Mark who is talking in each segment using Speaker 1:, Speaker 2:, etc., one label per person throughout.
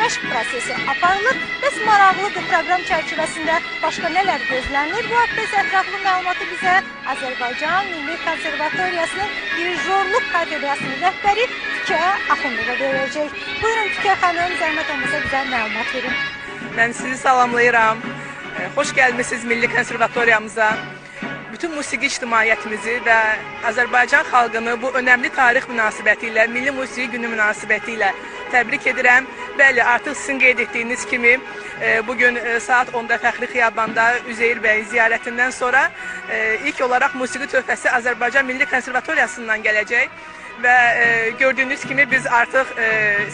Speaker 1: məşq prosesi aparılır. Bəs maraqlıdır, proqram çərçivəsində başqa nələr gözlənilir? Bu haqda isə ətraflı məlumatı bizə Azərbaycan Milli Konservatoriyasının dirijorluq kafedrasının rəhbəri Tükə Axundova verəcək. Buyurun Tükə xanım, zəhmət olmasa bizə məlumat verin.
Speaker 2: Mən sizi salamlayıram. Xoş gəlmisiniz Milli Konservatoriyamıza. Bütün musiqi ictimaiyyətimizi və Azərbaycan xalqını bu önəmli tarix münasibəti ilə, Milli Musiqi Günü münasibəti ilə təbrik edirəm. Bəli, artıq sizin qeyd etdiyiniz kimi bugün saat 10-da Fəxri Xiyabanda Üzeyir bəyin ziyarətindən sonra ilk olaraq musiqi töhfəsi Azərbaycan Milli Konservatoriyasından gələcək. Və gördüyünüz kimi biz artıq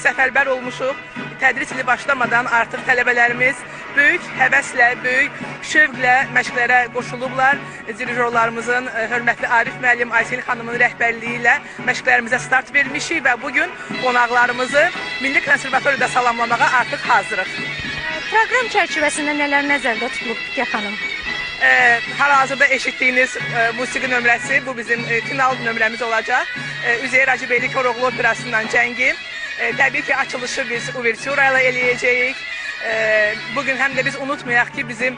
Speaker 2: səfərbər olmuşuq. Tədris ili başlamadan artıq tələbələrimiz böyük həvəslə, böyük şövqlə məşqlərə qoşulublar. Dirijorlarımızın hörmətli Arif müəllim Aysel xanımın rəhbərliyi ilə məşqlərimizə start vermişik və bugün qonaqlarımızı Milli Konservatoriyada salamlamağa artıq hazırıq.
Speaker 1: Proqram çərçivəsində nələr nəzərdə tutulub Tükə xanım?
Speaker 2: Hal-hazırda eşitdiyiniz musiqi nömrəsi, bu bizim final nömrəmiz olacaq. Üzeyir Hacıbeyli Koroğlu Operasından Cəngi. Təbii ki, açılışı biz uvertüra ilə eləyəcəyik. Bugün həm də biz unutmayaq ki, bizim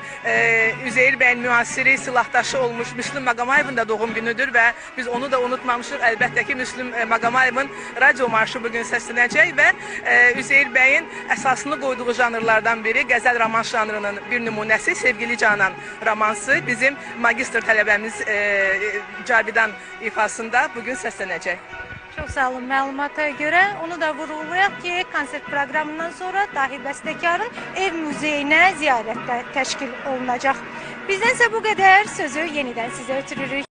Speaker 2: Üzeyir bəyin müasiri, silahdaşı olmuş Müslüm Maqamayevin də doğum günüdür və biz onu da unutmamışıq. Əlbəttə ki, Müslüm Maqamayevin radio marşı bugün səslənəcək və Üzeyir bəyin əsasını qoyduğu janrlardan biri qəzəl romans janrının bir nümunəsi Sevgili Canan romansı bizim magistr tələbəmiz Cavidan ifasında bugün səslənəcək.
Speaker 1: Çox sağ olun məlumata görə. Onu da vurğulayaq ki, konsert proqramından sonra dahi bəstəkarın ev muzeyinə ziyarətdə təşkil olunacaq. Bizdən isə bu qədər, sözü yenidən sizə ötürürük.